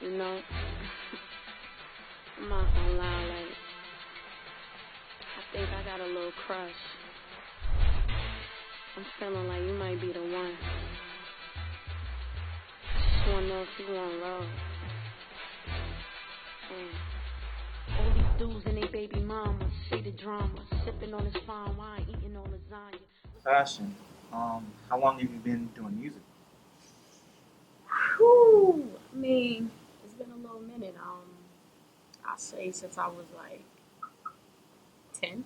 You know, I'm not gonna lie, like, I think I got a little crush. I'm feeling like you might be the one. Just wanna know if you want love. All these dudes and they baby mama say the drama, sipping on this fine wine, eating on lasagna. Fashion. How long have you been doing music? Whew, I mean, it's been a little minute. I say since I was like 10.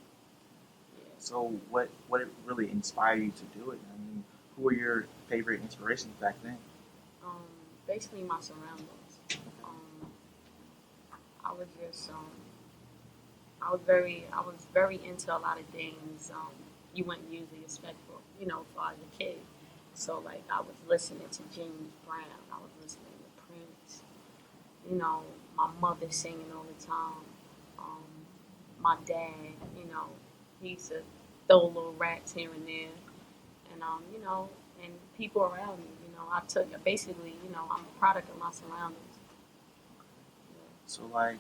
Yeah. So what really inspired you to do it? I mean, who were your favorite inspirations back then? Um, Basically my surroundings. Um, I was just I was very into a lot of things you wouldn't usually expect for for as a kid. So like I was listening to James Brown, I was listening to Prince, my mother singing all the time. Um, my dad, he used to throw little raps here and there, and and people around me, I took basically, I'm a product of my surroundings. So like,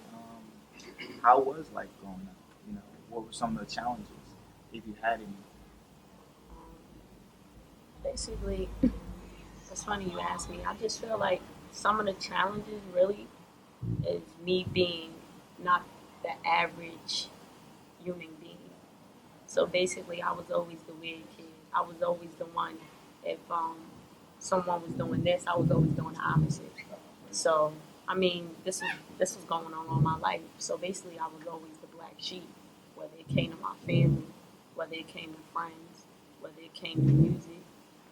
how was life growing up? What were some of the challenges, if you had any? Basically, it's funny you ask me. I just feel like some of the challenges really is me being not the average human being. So basically, I was always the weird kid. I was always the one. If someone was doing this, I was always doing the opposite. So I mean, this was going on all my life. So basically, I was always the black sheep, whether it came to my family, whether it came to friends, whether it came to music.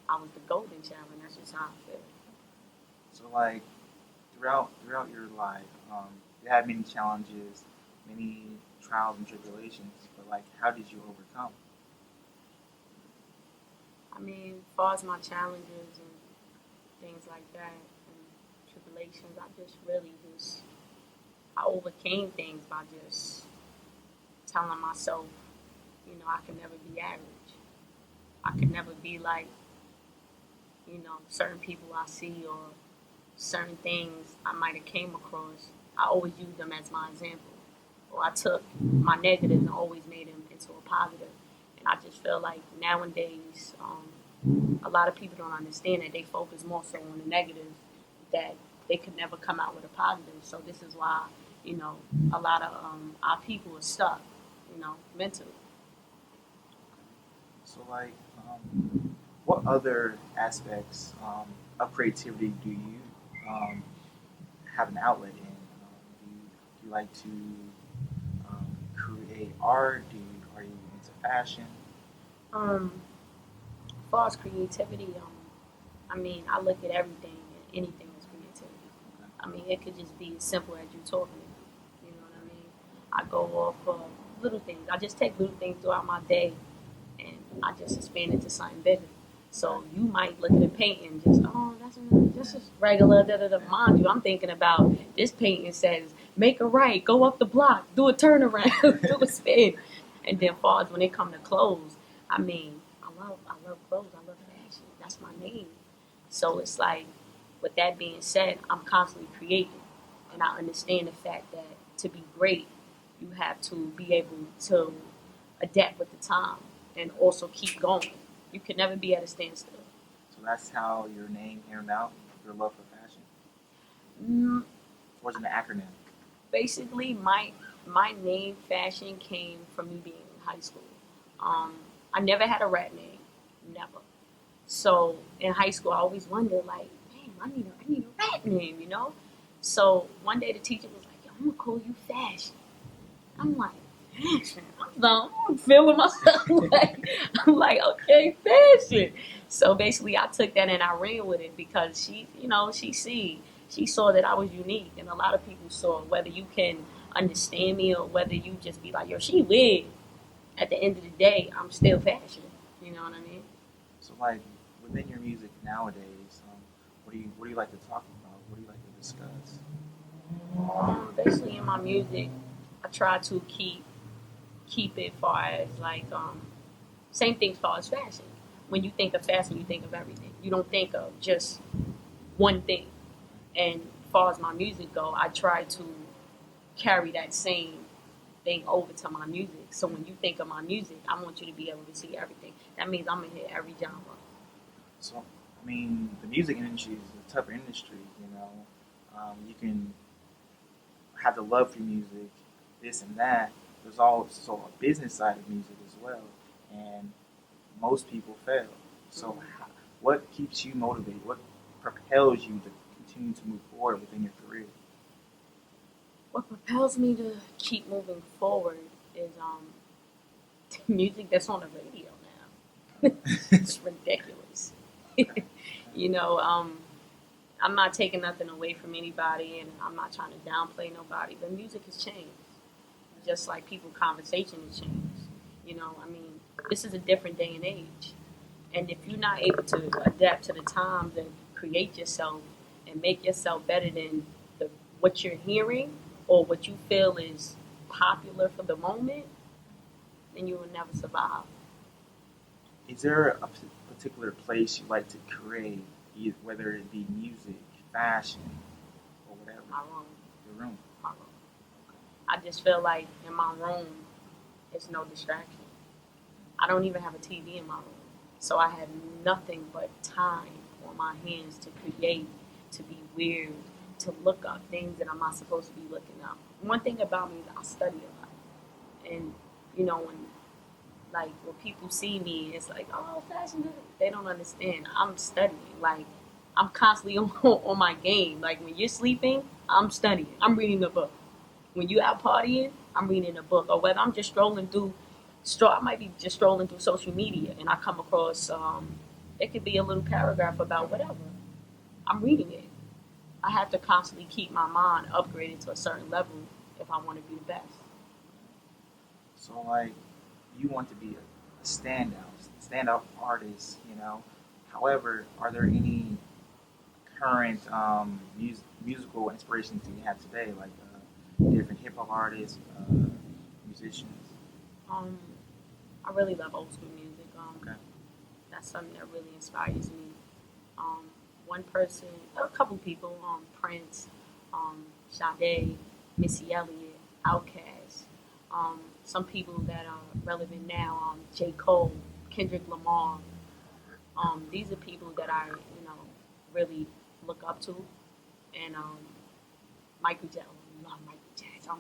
I was the golden child, and that's just how I feel. So like, throughout your life, you had many challenges, many trials and tribulations. But like, how did you overcome? I mean, as far as my challenges and things like that, and tribulations, I just really just I overcame things by just telling myself, I could never be average. I could never be like, certain people I see or certain things I might have came across. I always use them as my example. Or I took my negatives and always made them into a positive. And I just feel like nowadays, a lot of people don't understand that they focus more so on the negatives that they could never come out with a positive. So this is why, a lot of our people are stuck, mentally. So like, what other aspects of creativity do you um, have an outlet in? Do you like to create art? Are you into fashion? Um, as far as creativity, I mean, I look at everything and anything as creativity. I mean, it could just be as simple as you talking to me. You know what I mean? I go off of little things. I just take little things throughout my day and I just expand it to something bigger. So you might look at a painting and just, oh, that's just regular, da da da. Mind you, I'm thinking about this painting says, make a right, go up the block, do a turnaround, do a spin. And then far as when it come to clothes, I mean, I love clothes, I love fashion. That's my name. So it's like, with that being said, I'm constantly creating. And I understand the fact that to be great, you have to be able to adapt with the time and also keep going. You can never be at a standstill. So that's how your name came out, your love for fashion. Mm, Or is it an acronym? Basically, my name fashion came from me being in high school. I never had a rap name, never. So in high school, I always wondered like, damn, I need a rap name. So one day the teacher was like, yo, I'm gonna call you Fashion. I'm like, fashion. I'm feeling myself I'm like, okay, fashion. So basically, I took that and I ran with it because she saw that I was unique, and a lot of people saw whether you can understand me or whether you just be like, yo, she weird. At the end of the day, I'm still fashion. You know what I mean? So like within your music nowadays, what do you like to talk about? What do you like to discuss? Basically, in my music, I try to keep it far as like same thing as far as fashion. When you think of fashion, you think of everything. You don't think of just one thing. And far as my music go, I try to carry that same thing over to my music. So when you think of my music, I want you to be able to see everything. That means I'm gonna hit every genre. So, I mean, the music industry is a tougher industry. You know, you can have the love for music, this and that. There's also a business side of music as well, and most people fail. So, Mm. what keeps you motivated? What propels you to continue to move forward within your career? What propels me to keep moving forward is music that's on the radio now. It's ridiculous. Okay. you know, I'm not taking nothing away from anybody, and I'm not trying to downplay nobody. But music has changed, just like people conversation has changed. I mean, this is a different day and age, and if you're not able to adapt to the times and create yourself and make yourself better than what you're hearing or what you feel is popular for the moment, then you will never survive. Is there a particular place you like to create, whether it be music, fashion, or whatever? My room, Your room. my room. I just feel like in my room, it's no distraction. I don't even have a TV in my room. So I have nothing but time on my hands to create, to be weird, to look up things that I'm not supposed to be looking up. One thing about me is I study a lot. And, when people see me, it's like, oh, fashion. They don't understand. I'm studying. Like, I'm constantly on my game. Like, when you're sleeping, I'm studying. I'm reading a book. When you out partying, I'm reading a book. Or whether I'm just I might be just strolling through social media and I come across, it could be a little paragraph about whatever. I'm reading it. I have to constantly keep my mind upgraded to a certain level if I want to be the best. So, like, you want to be a standout artist, you know. However, are there any current musical inspirations that you have today, like different hip hop artists, musicians? Um, I really love old school music. Okay. That's something that really inspires me. Um, One person, a couple people, Prince, Sade, Missy Elliott, Outkast. Some people that are relevant now, J. Cole, Kendrick Lamar. These are people that I, really look up to. And Michael Jackson, I love Michael Jackson.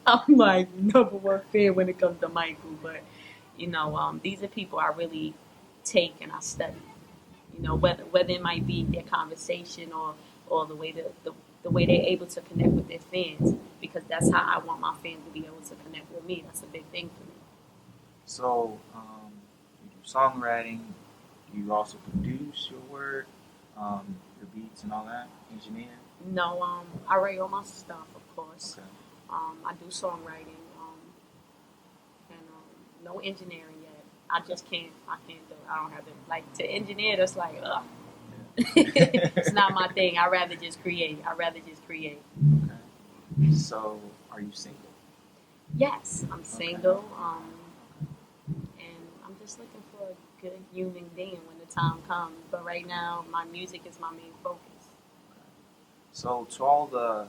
I'm like number one fan when it comes to Michael. But these are people I really take and I study. Whether it might be their conversation or the way they're able to connect with their fans, because that's how I want my fans to be able to connect with me. That's a big thing for me. So, you do songwriting. You also produce your work, your beats and all that. Engineer. No, I write all my stuff, of course. Okay. I do songwriting, and no engineering yet. I just can't. I can't do it. I don't have it. Like to engineer, that's like, ugh. It's not my thing. I rather just create. I rather just create. Okay. So, are you single? Yes, I'm Okay. single, and I'm just looking for a good human being when the time comes. But right now, my music is my main focus. So, to all the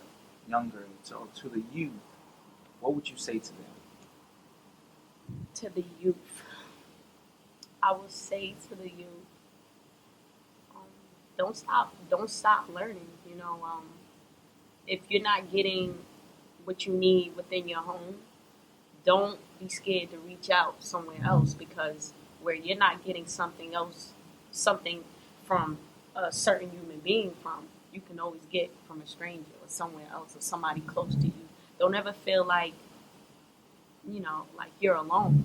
younger, to the youth, what would you say to them? To the youth, I would say to the youth, um, don't stop learning. If you're not getting what you need within your home, don't be scared to reach out somewhere else, because where you're not getting something from a certain human being from, you can always get from a stranger or somewhere else or somebody close to you. Don't ever feel like you're alone.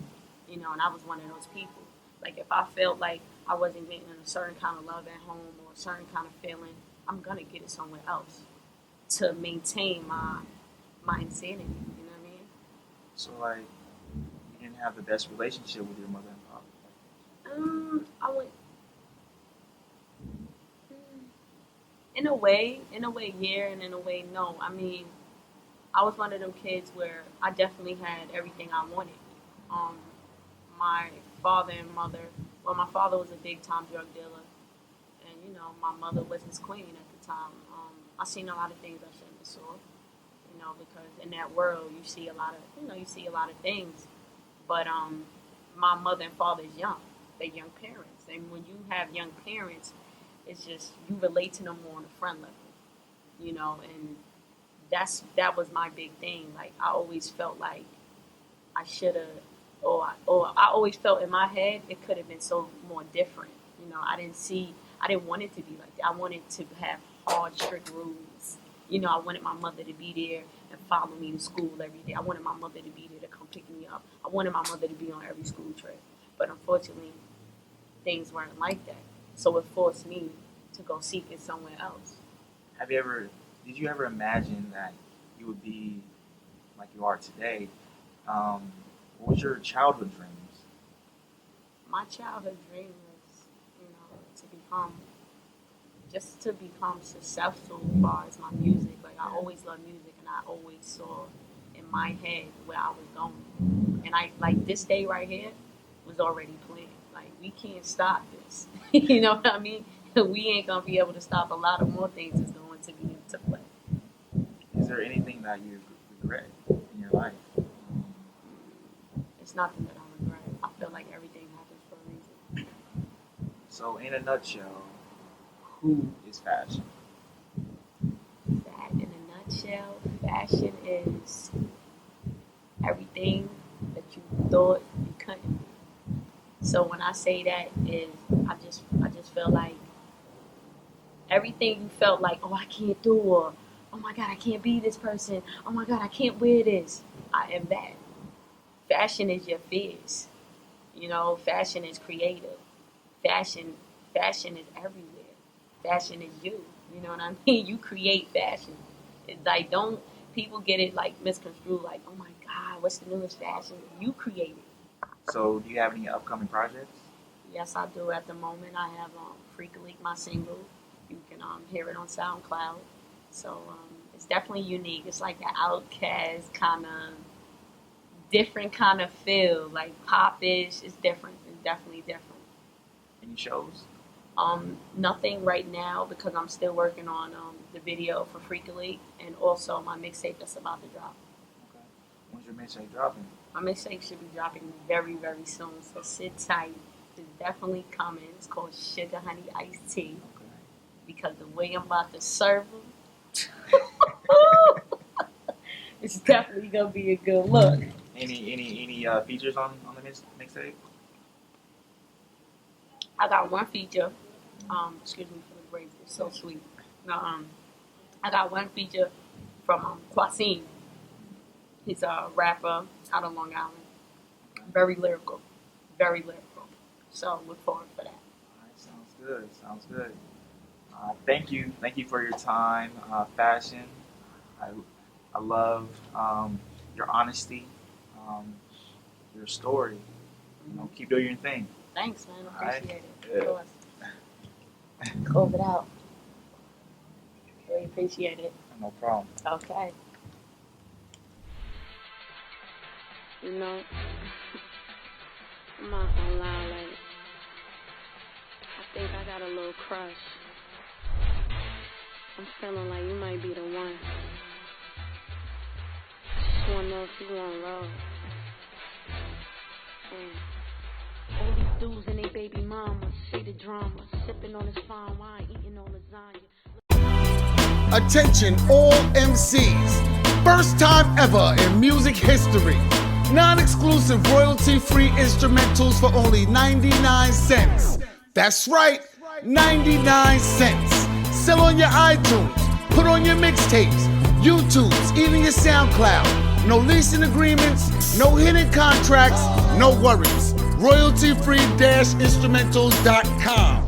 And I was one of those people. Like if I felt like I wasn't getting a certain kind of love at home or a certain kind of feeling, I'm gonna get it somewhere else to maintain my insanity. You know what I mean? So, like, you didn't have the best relationship with your mother and father. I went in a way, yeah, and in a way, no. I mean, I was one of them kids where I definitely had everything I wanted. Um, my father and mother. Well, my father was a big time drug dealer, and you know, my mother was his queen at the time. I seen a lot of things I shouldn't have saw, you know, because in that world you see a lot of, you know, you see a lot of things. But my mother and father is young. They're young parents. And when you have young parents, it's just, you relate to them more on a friend level, you know, and that was my big thing. Like, I always felt like I should have, or I always felt in my head it could have been so more different. You know, I didn't want it to be like that. I wanted to have hard, strict rules. You know, I wanted my mother to be there and follow me to school every day. I wanted my mother to be there to come pick me up. I wanted my mother to be on every school trip. But unfortunately, things weren't like that. So it forced me to go seek it somewhere else. Did you ever imagine that you would be like you are today? What was your childhood dreams? My childhood dream was, you know, to become successful as far as my music. Like, I always loved music, and I always saw in my head where I was going. And I, like, this day right here was already planned. Like, we can't stop this. You know what I mean? We ain't gonna be able to stop a lot of more things that's going to be into play. Is there anything that you regret in your life? It's nothing that I regret. I feel like everything happens for a reason. So, in a nutshell, who is fashion? That, in a nutshell, fashion is everything that you thought you couldn't be. So when I say that, is I just feel like everything you felt like, oh, I can't do, or oh my God, I can't be this person. Oh my God, I can't wear this. I am that. Fashion is your fears. You know, fashion is creative. Fashion is everywhere. Fashion is you. You know what I mean? You create fashion. It's like, don't people get it like misconstrued, like, oh my God, what's the newest fashion? You create it. So, do you have any upcoming projects? Yes, I do. At the moment, I have Freak League, my single. You can hear it on SoundCloud. So it's definitely unique. It's like an Outkast kind of different kind of feel, like pop-ish. It's different. It's definitely different. Any shows? Nothing right now because I'm still working on the video for Freak League and also my mixtape that's about to drop. Okay. When's your mixtape dropping? My mixtape should be dropping very, very soon. So sit tight. It's definitely coming. It's called Sugar Honey Iced Tea. Okay. Because the way I'm about to serve them, it's definitely gonna be a good look. Any features on the mixtape? I got one feature. Excuse me for the break. It's so sweet. I got one feature from Quasim. He's a rapper out of Long Island. Very lyrical. Very lyrical. So look forward for that. All right, sounds good. Sounds good. Thank you for your time, fashion. I love your honesty, your story. You know, keep doing your thing. Thanks, man. All right. Appreciate it. Good. Of course. Close it out. Really appreciate it. No problem. Okay. You know, I'm not gonna lie, like, I think I got a little crush. I'm feeling like you might be the one. Just wanna know if you want love. All these dudes and they baby mama see the drama, sipping on this fine wine, eating on lasagna. Attention all MCs. First time ever in music history. Non-exclusive royalty-free instrumentals for only 99 cents. That's right, 99 cents. Sell on your iTunes, put on your mixtapes, YouTubes, even your SoundCloud. No leasing agreements, no hidden contracts, no worries. Royalty-free-instrumentals.com.